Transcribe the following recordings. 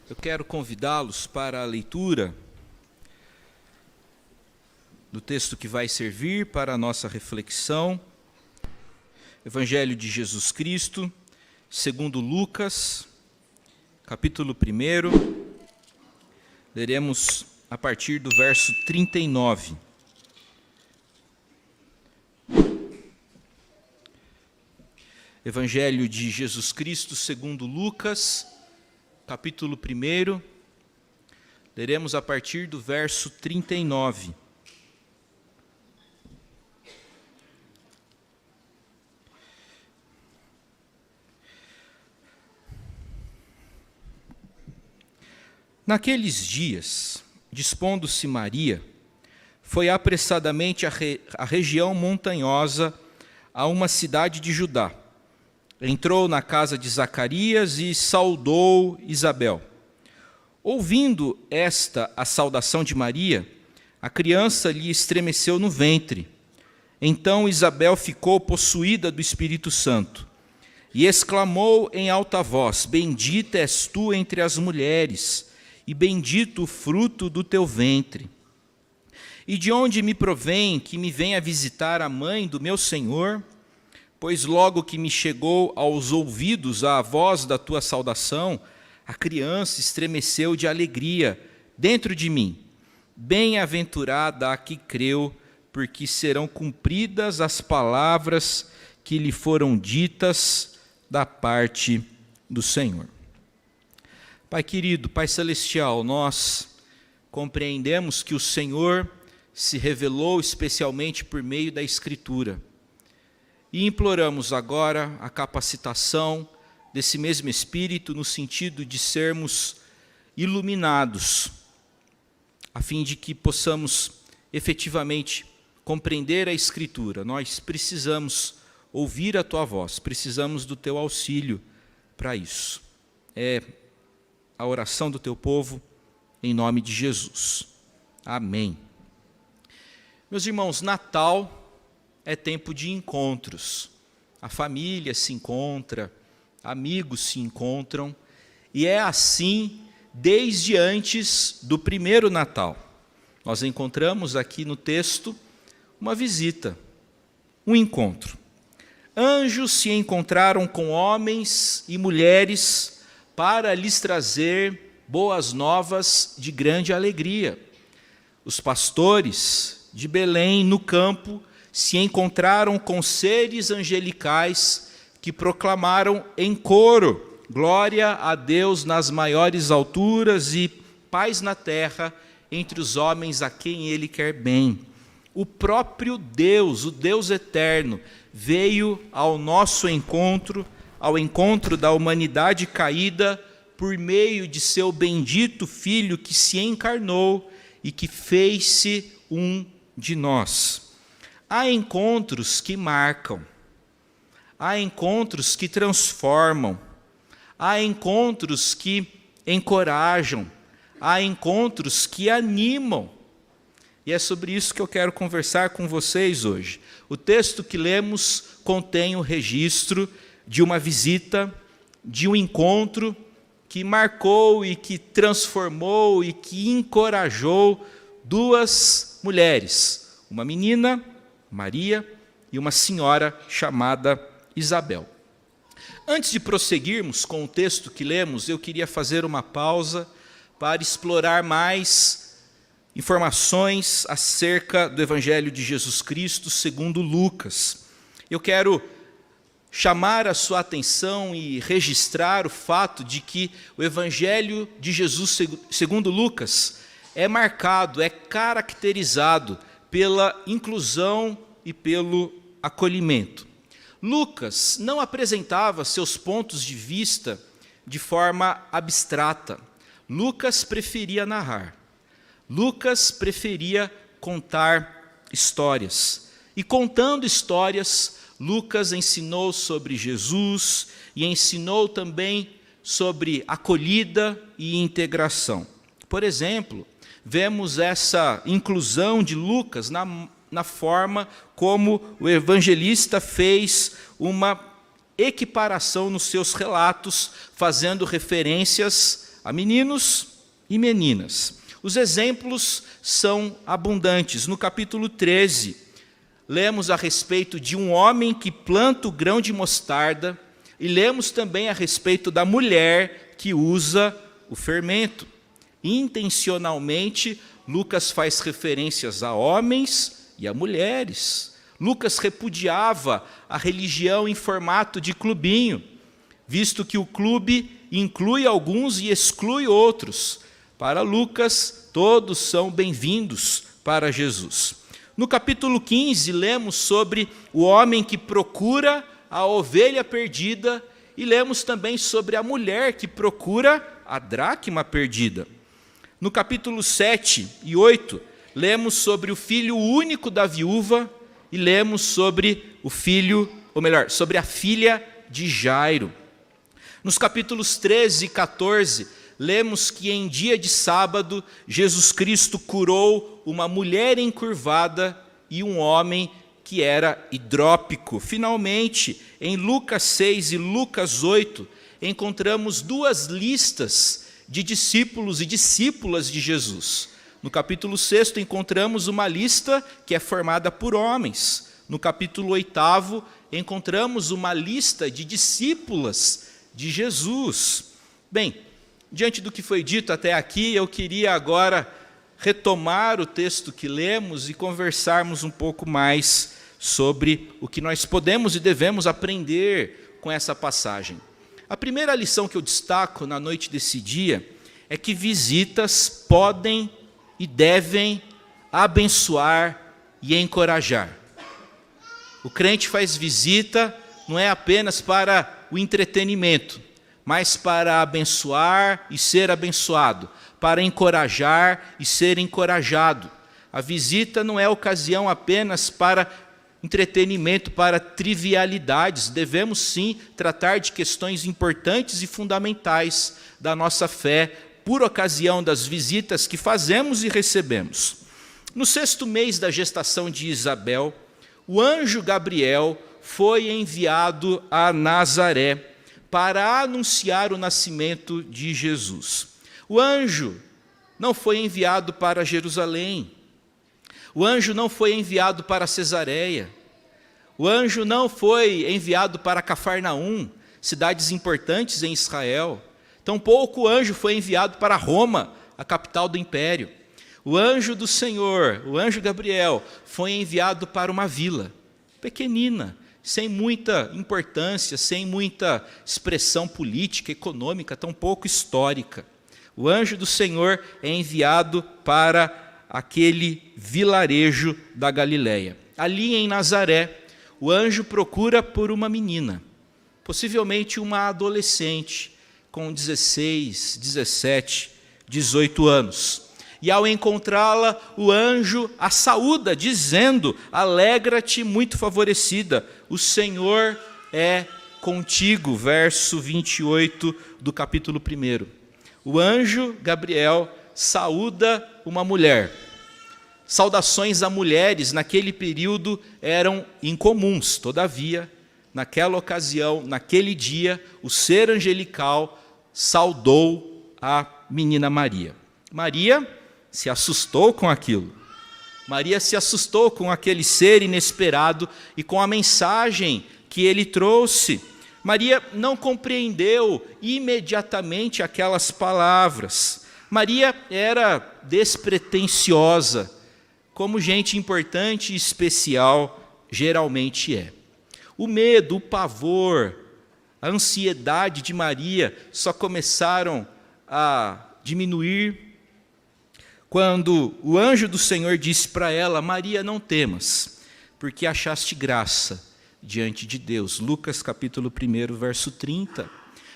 Eu quero convidá-los para a leitura do texto que vai servir para a nossa reflexão. Evangelho de Jesus Cristo, segundo Lucas, capítulo 1. Leremos a partir do verso 39. Evangelho de Jesus Cristo, segundo Lucas, capítulo 1, leremos a partir do verso 39. Naqueles dias, dispondo-se Maria, foi apressadamente à região montanhosa, a uma cidade de Judá. Entrou na casa de Zacarias e saudou Isabel. Ouvindo esta a saudação de Maria, a criança lhe estremeceu no ventre. Então Isabel ficou possuída do Espírito Santo e exclamou em alta voz: Bendita és tu entre as mulheres, e bendito o fruto do teu ventre. E de onde me provém que me venha visitar a mãe do meu Senhor? Pois logo que me chegou aos ouvidos a voz da tua saudação, a criança estremeceu de alegria dentro de mim. Bem-aventurada a que creu, porque serão cumpridas as palavras que lhe foram ditas da parte do Senhor. Pai querido, Pai celestial, nós compreendemos que o Senhor se revelou especialmente por meio da Escritura. E imploramos agora a capacitação desse mesmo Espírito no sentido de sermos iluminados, a fim de que possamos efetivamente compreender a Escritura. Nós precisamos ouvir a Tua voz, precisamos do Teu auxílio para isso. É a oração do Teu povo, em nome de Jesus. Amém. Meus irmãos, Natal é tempo de encontros. A família se encontra, amigos se encontram, e é assim desde antes do primeiro Natal. Nós encontramos aqui no texto uma visita, um encontro. Anjos se encontraram com homens e mulheres para lhes trazer boas novas de grande alegria. Os pastores de Belém, no campo, se encontraram com seres angelicais que proclamaram em coro: glória a Deus nas maiores alturas e paz na terra entre os homens a quem Ele quer bem. O próprio Deus, o Deus eterno, veio ao nosso encontro, ao encontro da humanidade caída, por meio de seu bendito Filho que se encarnou e que fez-se um de nós. Há encontros que marcam, há encontros que transformam, há encontros que encorajam, há encontros que animam. E é sobre isso que eu quero conversar com vocês hoje. O texto que lemos contém o registro de uma visita, de um encontro que marcou e que transformou e que encorajou duas mulheres, uma menina, Maria, e uma senhora chamada Isabel. Antes de prosseguirmos com o texto que lemos, eu queria fazer uma pausa para explorar mais informações acerca do Evangelho de Jesus Cristo segundo Lucas. Eu quero chamar a sua atenção e registrar o fato de que o Evangelho de Jesus segundo Lucas é marcado, é caracterizado pela inclusão e pelo acolhimento. Lucas não apresentava seus pontos de vista de forma abstrata. Lucas preferia narrar. Lucas preferia contar histórias. E contando histórias, Lucas ensinou sobre Jesus e ensinou também sobre acolhida e integração. Por exemplo, vemos essa inclusão de Lucas na forma como o evangelista fez uma equiparação nos seus relatos, fazendo referências a meninos e meninas. Os exemplos são abundantes. No capítulo 13, lemos a respeito de um homem que planta o grão de mostarda e lemos também a respeito da mulher que usa o fermento. Intencionalmente, Lucas faz referências a homens e a mulheres. Lucas repudiava a religião em formato de clubinho, visto que o clube inclui alguns e exclui outros. Para Lucas, todos são bem-vindos para Jesus. No capítulo 15, lemos sobre o homem que procura a ovelha perdida e lemos também sobre a mulher que procura a dracma perdida. No capítulo 7 e 8, lemos sobre o filho único da viúva e lemos sobre sobre a filha de Jairo. Nos capítulos 13 e 14, lemos que em dia de sábado, Jesus Cristo curou uma mulher encurvada e um homem que era hidrópico. Finalmente, em Lucas 6 e Lucas 8, encontramos duas listas de discípulos e discípulas de Jesus. No capítulo 6, encontramos uma lista que é formada por homens. No capítulo 8, encontramos uma lista de discípulas de Jesus. Bem, diante do que foi dito até aqui, eu queria agora retomar o texto que lemos e conversarmos um pouco mais sobre o que nós podemos e devemos aprender com essa passagem. A primeira lição que eu destaco na noite desse dia é que visitas podem e devem abençoar e encorajar. O crente faz visita não é apenas para o entretenimento, mas para abençoar e ser abençoado, para encorajar e ser encorajado. A visita não é ocasião apenas para entretenimento, para trivialidades. Devemos sim tratar de questões importantes e fundamentais da nossa fé, por ocasião das visitas que fazemos e recebemos. No 6º mês da gestação de Isabel, o anjo Gabriel foi enviado a Nazaré para anunciar o nascimento de Jesus. O anjo não foi enviado para Jerusalém. O anjo não foi enviado para Cesareia. O anjo não foi enviado para Cafarnaum, cidades importantes em Israel. Tampouco o anjo foi enviado para Roma, a capital do império. O anjo do Senhor, o anjo Gabriel, foi enviado para uma vila pequenina, sem muita importância, sem muita expressão política, econômica, tampouco histórica. O anjo do Senhor é enviado para aquele vilarejo da Galileia. Ali em Nazaré, o anjo procura por uma menina, possivelmente uma adolescente, com 16, 17, 18 anos. E ao encontrá-la, o anjo a saúda, dizendo: alegra-te, muito favorecida, o Senhor é contigo. Verso 28 do capítulo 1. O anjo Gabriel saúda uma mulher. Saudações a mulheres naquele período eram incomuns, todavia, naquela ocasião, naquele dia, o ser angelical saudou a menina Maria. Maria se assustou com aquilo. Maria se assustou com aquele ser inesperado e com a mensagem que ele trouxe. Maria não compreendeu imediatamente aquelas palavras. Maria era despretensiosa, como gente importante e especial geralmente é. O medo, o pavor, a ansiedade de Maria só começaram a diminuir quando o anjo do Senhor disse para ela: Maria, não temas, porque achaste graça diante de Deus. Lucas capítulo 1, verso 30.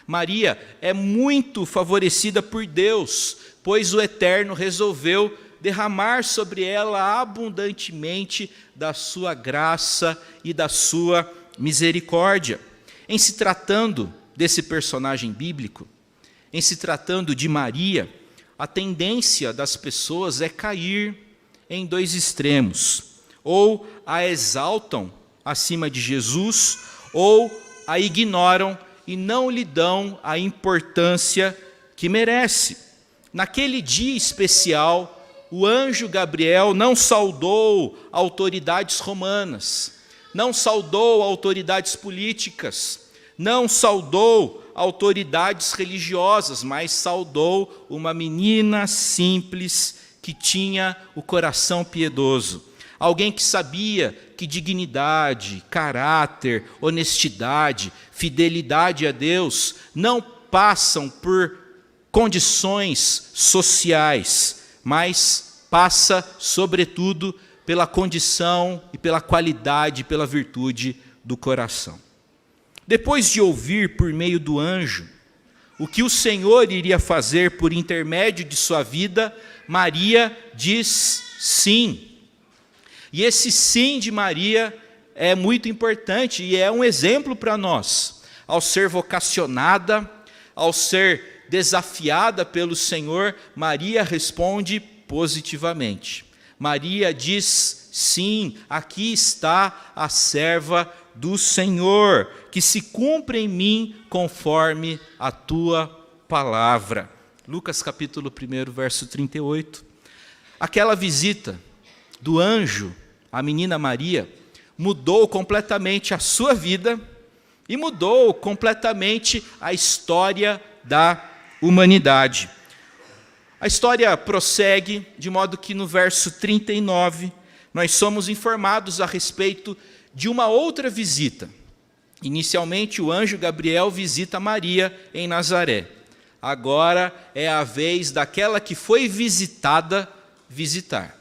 Maria é muito favorecida por Deus, pois o Eterno resolveu derramar sobre ela abundantemente da sua graça e da sua misericórdia. Em se tratando desse personagem bíblico, em se tratando de Maria, a tendência das pessoas é cair em dois extremos: ou a exaltam acima de Jesus, ou a ignoram e não lhe dão a importância que merece. Naquele dia especial, o anjo Gabriel não saudou autoridades romanas, não saudou autoridades políticas, não saudou autoridades religiosas, mas saudou uma menina simples que tinha o coração piedoso. Alguém que sabia que dignidade, caráter, honestidade, fidelidade a Deus não passam por condições sociais, mas passa, sobretudo, pela condição e pela qualidade, pela virtude do coração. Depois de ouvir por meio do anjo o que o Senhor iria fazer por intermédio de sua vida, Maria diz sim. E esse sim de Maria é muito importante e é um exemplo para nós. Ao ser vocacionada, ao ser desafiada pelo Senhor, Maria responde positivamente. Maria diz sim, aqui está a serva do Senhor, que se cumpra em mim conforme a tua palavra. Lucas capítulo 1, verso 38. Aquela visita do anjo à menina Maria mudou completamente a sua vida e mudou completamente a história da humanidade. A história prossegue de modo que no verso 39 nós somos informados a respeito de uma outra visita. Inicialmente o anjo Gabriel visita Maria em Nazaré. Agora é a vez daquela que foi visitada visitar.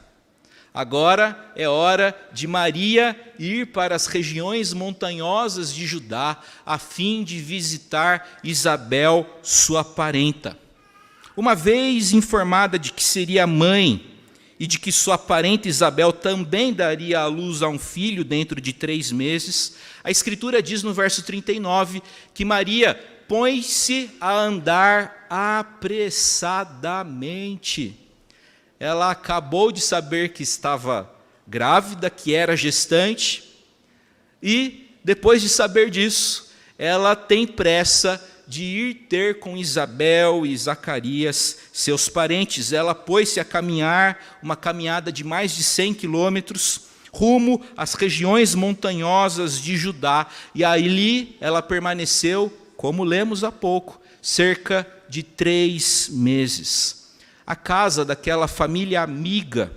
Agora é hora de Maria ir para as regiões montanhosas de Judá, a fim de visitar Isabel, sua parenta. Uma vez informada de que seria mãe e de que sua parenta Isabel também daria à luz a um filho dentro de 3 meses, a Escritura diz no verso 39 que Maria põe-se a andar apressadamente. Ela acabou de saber que estava grávida, que era gestante, e depois de saber disso, ela tem pressa de ir ter com Isabel e Zacarias, seus parentes. Ela pôs-se a caminhar, uma caminhada de mais de 100 quilômetros, rumo às regiões montanhosas de Judá, e ali ela permaneceu, como lemos há pouco, cerca de 3 meses. A casa daquela família amiga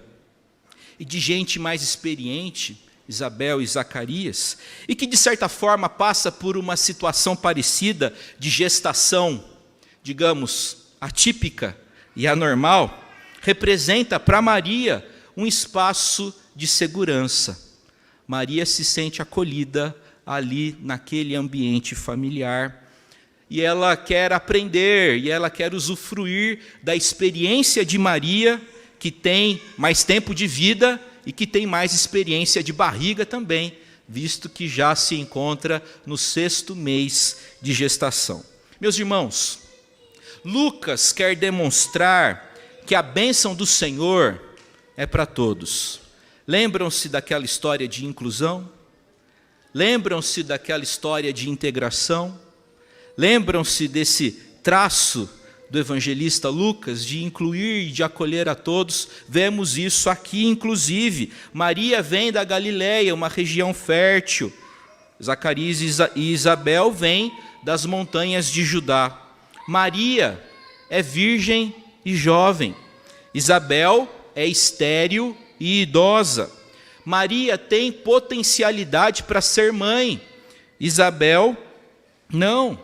e de gente mais experiente, Isabel e Zacarias, e que de certa forma passa por uma situação parecida de gestação, digamos, atípica e anormal, representa para Maria um espaço de segurança. Maria se sente acolhida ali naquele ambiente familiar. E ela quer aprender, e ela quer usufruir da experiência de Maria, que tem mais tempo de vida e que tem mais experiência de barriga também, visto que já se encontra no 6º mês de gestação. Meus irmãos, Lucas quer demonstrar que a bênção do Senhor é para todos. Lembram-se daquela história de inclusão? Lembram-se daquela história de integração? Lembram-se desse traço do evangelista Lucas de incluir e de acolher a todos? Vemos isso aqui, inclusive. Maria vem da Galileia, uma região fértil. Zacarias e Isabel vêm das montanhas de Judá. Maria é virgem e jovem. Isabel é estéril e idosa. Maria tem potencialidade para ser mãe. Isabel, não.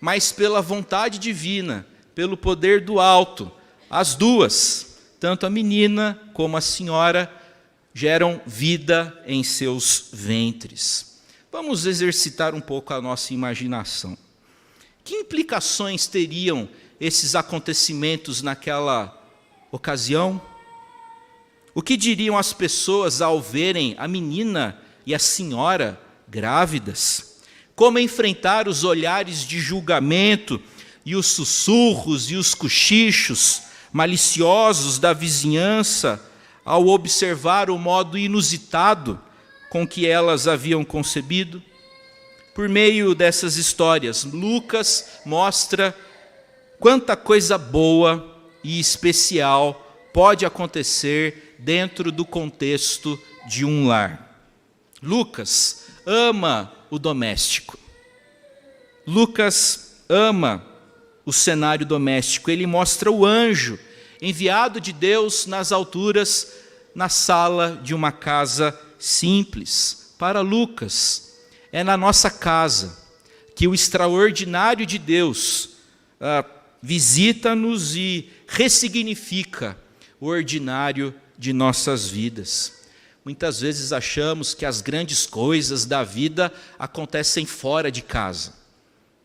Mas pela vontade divina, pelo poder do alto, as duas, tanto a menina como a senhora, geram vida em seus ventres. Vamos exercitar um pouco a nossa imaginação. Que implicações teriam esses acontecimentos naquela ocasião? O que diriam as pessoas ao verem a menina e a senhora grávidas? Como enfrentar os olhares de julgamento e os sussurros e os cochichos maliciosos da vizinhança ao observar o modo inusitado com que elas haviam concebido? Por meio dessas histórias, Lucas mostra quanta coisa boa e especial pode acontecer dentro do contexto de um lar. Lucas ama o doméstico. Lucas ama o cenário doméstico. Ele mostra o anjo enviado de Deus nas alturas, na sala de uma casa simples. Para Lucas, é na nossa casa que o extraordinário de Deus visita-nos e ressignifica o ordinário de nossas vidas. Muitas vezes achamos que as grandes coisas da vida acontecem fora de casa,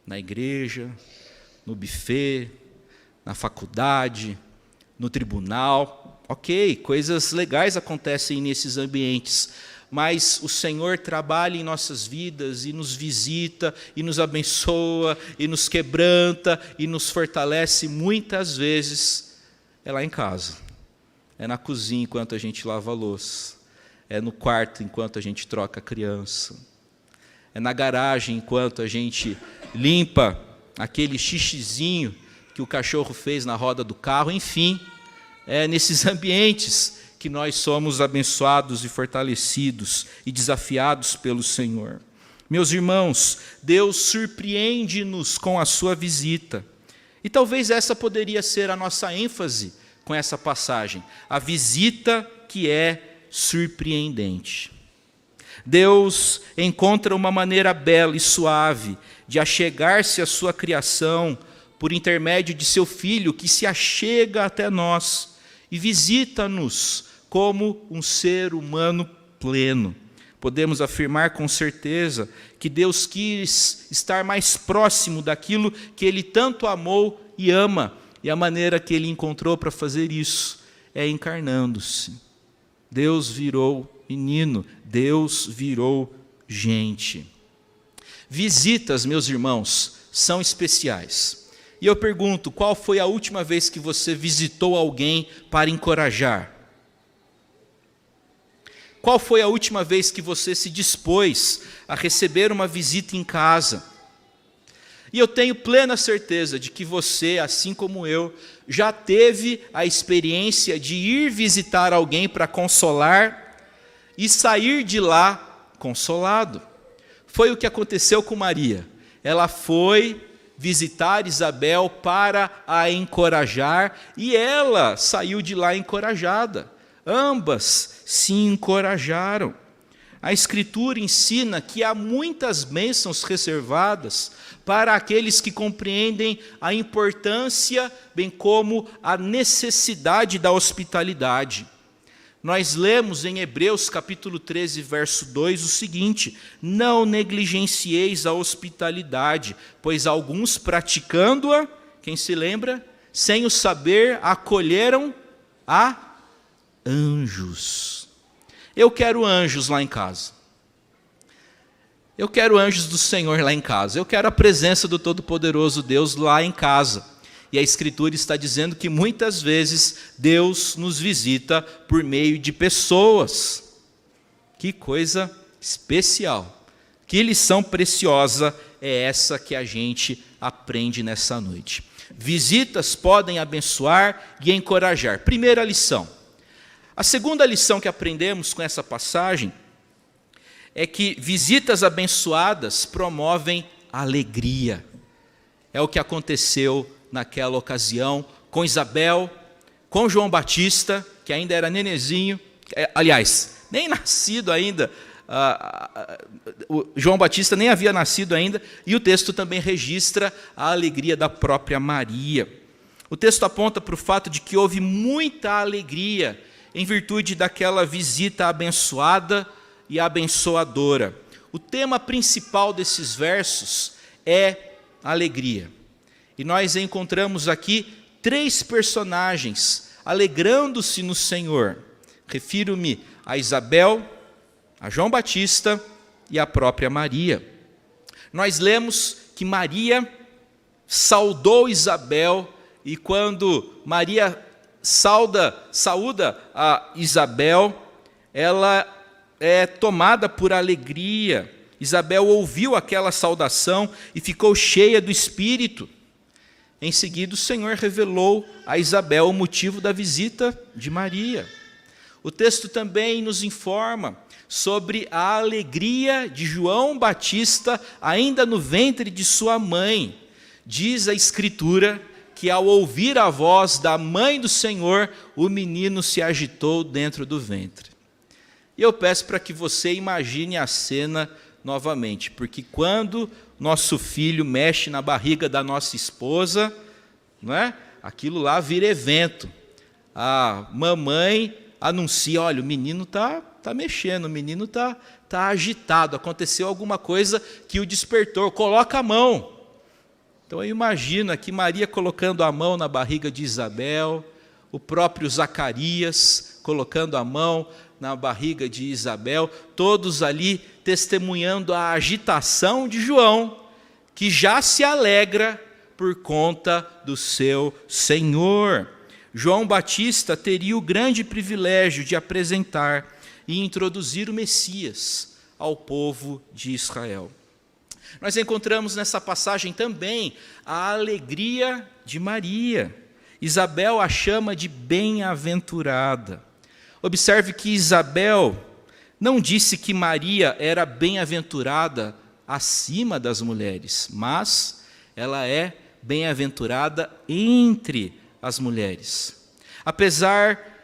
na igreja, no buffet, na faculdade, no tribunal. Ok, coisas legais acontecem nesses ambientes, mas o Senhor trabalha em nossas vidas e nos visita, e nos abençoa, e nos quebranta, e nos fortalece, muitas vezes é lá em casa, é na cozinha enquanto a gente lava a louça, é no quarto enquanto a gente troca a criança, é na garagem enquanto a gente limpa aquele xixizinho que o cachorro fez na roda do carro. Enfim, é nesses ambientes que nós somos abençoados e fortalecidos e desafiados pelo Senhor. Meus irmãos, Deus surpreende-nos com a sua visita. E talvez essa poderia ser a nossa ênfase com essa passagem, a visita que é surpreendente. Deus encontra uma maneira bela e suave de achegar-se à sua criação por intermédio de seu Filho, que se achega até nós e visita-nos como um ser humano pleno. Podemos afirmar com certeza que Deus quis estar mais próximo daquilo que Ele tanto amou e ama, e a maneira que Ele encontrou para fazer isso é encarnando-se. Deus virou menino, Deus virou gente. Visitas, meus irmãos, são especiais. E eu pergunto, qual foi a última vez que você visitou alguém para encorajar? Qual foi a última vez que você se dispôs a receber uma visita em casa? E eu tenho plena certeza de que você, assim como eu, já teve a experiência de ir visitar alguém para consolar e sair de lá consolado. Foi o que aconteceu com Maria. Ela foi visitar Isabel para a encorajar e ela saiu de lá encorajada. Ambas se encorajaram. A Escritura ensina que há muitas bênçãos reservadas para aqueles que compreendem a importância, bem como a necessidade da hospitalidade. Nós lemos em Hebreus capítulo 13, verso 2, o seguinte: não negligencieis a hospitalidade, pois alguns praticando-a, quem se lembra, sem o saber, acolheram a anjos. Eu quero anjos lá em casa. Eu quero anjos do Senhor lá em casa. Eu quero a presença do Todo-Poderoso Deus lá em casa. E a Escritura está dizendo que muitas vezes Deus nos visita por meio de pessoas. Que coisa especial. Que lição preciosa é essa que a gente aprende nessa noite. Visitas podem abençoar e encorajar. Primeira lição. A segunda lição que aprendemos com essa passagem é que visitas abençoadas promovem alegria. É o que aconteceu naquela ocasião com Isabel, com João Batista, que ainda era nenezinho, aliás, nem nascido ainda, João Batista nem havia nascido ainda, e o texto também registra a alegria da própria Maria. O texto aponta para o fato de que houve muita alegria em virtude daquela visita abençoada e abençoadora. O tema principal desses versos é alegria. E nós encontramos aqui 3 personagens alegrando-se no Senhor. Refiro-me a Isabel, a João Batista e a própria Maria. Nós lemos que Maria saudou Isabel, e quando Maria saúda a Isabel, ela é tomada por alegria. Isabel ouviu aquela saudação e ficou cheia do Espírito. Em seguida, o Senhor revelou a Isabel o motivo da visita de Maria. O texto também nos informa sobre a alegria de João Batista, ainda no ventre de sua mãe. Diz a Escritura que, ao ouvir a voz da mãe do Senhor, o menino se agitou dentro do ventre. E eu peço para que você imagine a cena novamente, porque quando nosso filho mexe na barriga da nossa esposa, não é? Aquilo lá vira evento. A mamãe anuncia, olha, o menino está mexendo, o menino está agitado, aconteceu alguma coisa que o despertou, coloca a mão. Então eu imagino aqui Maria colocando a mão na barriga de Isabel, o próprio Zacarias colocando a mão na barriga de Isabel, todos ali testemunhando a agitação de João, que já se alegra por conta do seu Senhor. João Batista teria o grande privilégio de apresentar e introduzir o Messias ao povo de Israel. Nós encontramos nessa passagem também a alegria de Maria. Isabel a chama de bem-aventurada. Observe que Isabel não disse que Maria era bem-aventurada acima das mulheres, mas ela é bem-aventurada entre as mulheres. Apesar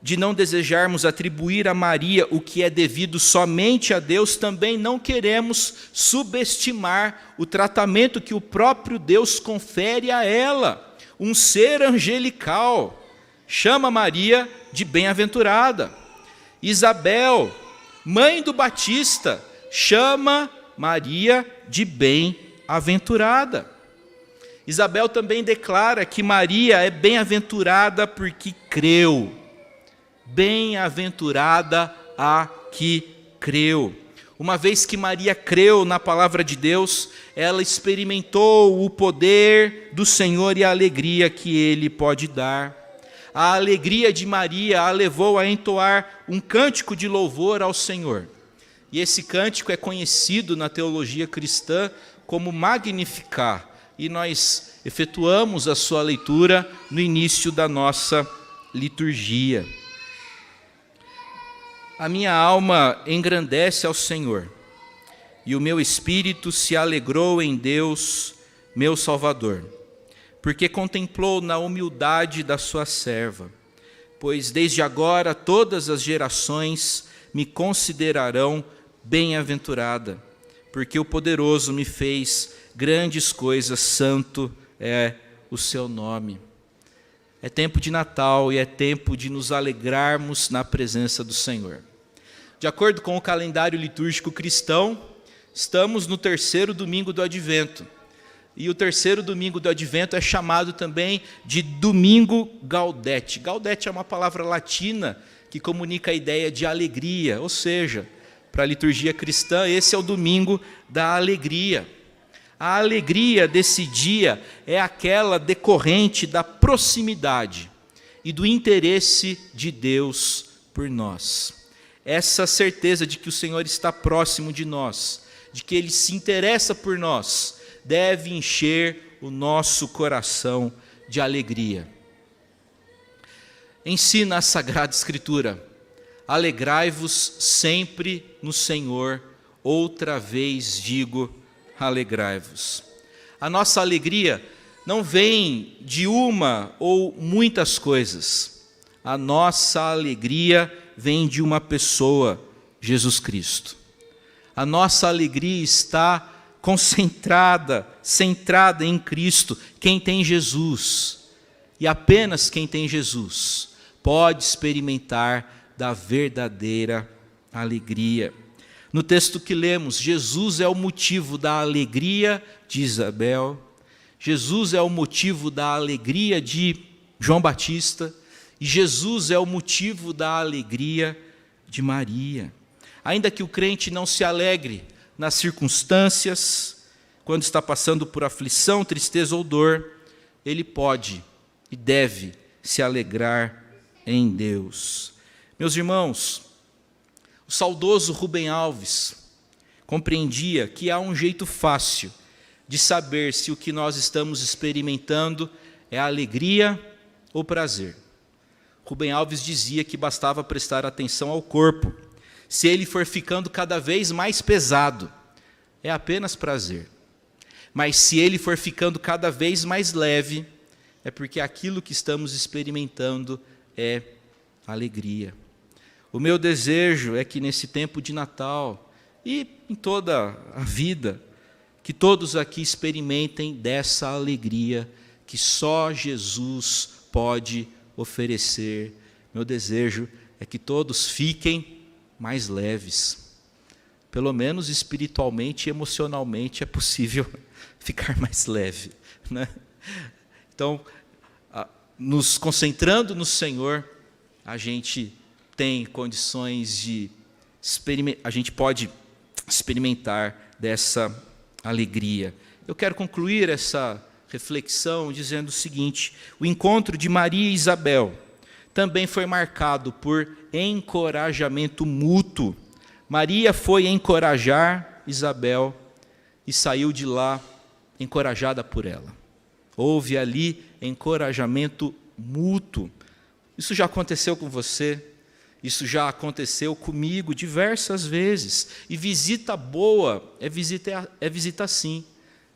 de não desejarmos atribuir a Maria o que é devido somente a Deus, também não queremos subestimar o tratamento que o próprio Deus confere a ela. Um ser angelical chama Maria de bem-aventurada. Isabel, mãe do Batista, chama Maria de bem-aventurada. Isabel também declara que Maria é bem-aventurada porque creu. Bem-aventurada a que creu. Uma vez que Maria creu na palavra de Deus, ela experimentou o poder do Senhor e a alegria que Ele pode dar. A alegria de Maria a levou a entoar um cântico de louvor ao Senhor. E esse cântico é conhecido na teologia cristã como Magnificat. E nós efetuamos a sua leitura no início da nossa liturgia. A minha alma engrandece ao Senhor, e o meu espírito se alegrou em Deus, meu Salvador, porque contemplou na humildade da sua serva, pois desde agora todas as gerações me considerarão bem-aventurada, porque o poderoso me fez grandes coisas, santo é o seu nome. É tempo de Natal e é tempo de nos alegrarmos na presença do Senhor. De acordo com o calendário litúrgico cristão, estamos no terceiro domingo do Advento. E o terceiro domingo do Advento é chamado também de Domingo Gaudete. Gaudete é uma palavra latina que comunica a ideia de alegria, ou seja, para a liturgia cristã, esse é o domingo da alegria. A alegria desse dia é aquela decorrente da proximidade e do interesse de Deus por nós. Essa certeza de que o Senhor está próximo de nós, de que Ele se interessa por nós, deve encher o nosso coração de alegria. Ensina a Sagrada Escritura: alegrai-vos sempre no Senhor, outra vez digo, alegrai-vos. A nossa alegria não vem de uma ou muitas coisas. A nossa alegria vem de uma pessoa, Jesus Cristo. A nossa alegria está concentrada, centrada em Cristo. Quem tem Jesus, e apenas quem tem Jesus, pode experimentar da verdadeira alegria. No texto que lemos, Jesus é o motivo da alegria de Isabel, Jesus é o motivo da alegria de João Batista, e Jesus é o motivo da alegria de Maria. Ainda que o crente não se alegre nas circunstâncias, quando está passando por aflição, tristeza ou dor, ele pode e deve se alegrar em Deus. Meus irmãos, o saudoso Rubem Alves compreendia que há um jeito fácil de saber se o que nós estamos experimentando é alegria ou prazer. Rubem Alves dizia que bastava prestar atenção ao corpo. Se ele for ficando cada vez mais pesado, é apenas prazer. Mas se ele for ficando cada vez mais leve, é porque aquilo que estamos experimentando é alegria. O meu desejo é que nesse tempo de Natal e em toda a vida, que todos aqui experimentem dessa alegria que só Jesus pode oferecer. Meu desejo é que todos fiquem mais leves. Pelo menos espiritualmente e emocionalmente é possível ficar mais leve, né? Então, nos concentrando no Senhor, a gente tem condições de a gente pode experimentar dessa alegria. Eu quero concluir essa reflexão dizendo o seguinte: o encontro de Maria e Isabel também foi marcado por encorajamento mútuo. Maria foi encorajar Isabel e saiu de lá encorajada por ela. Houve ali encorajamento mútuo. Isso já aconteceu com você, isso já aconteceu comigo diversas vezes. E visita boa é visita sim,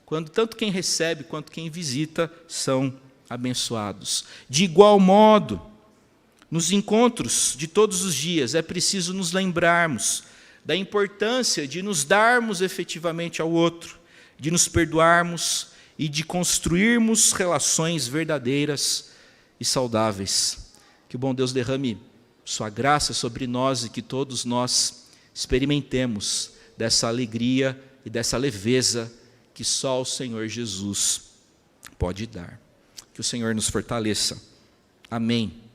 quando tanto quem recebe quanto quem visita são abençoados. De igual modo, nos encontros de todos os dias é preciso nos lembrarmos da importância de nos darmos efetivamente ao outro, de nos perdoarmos e de construirmos relações verdadeiras e saudáveis. Que o bom Deus derrame sua graça sobre nós e que todos nós experimentemos dessa alegria e dessa leveza que só o Senhor Jesus pode dar. Que o Senhor nos fortaleça. Amém.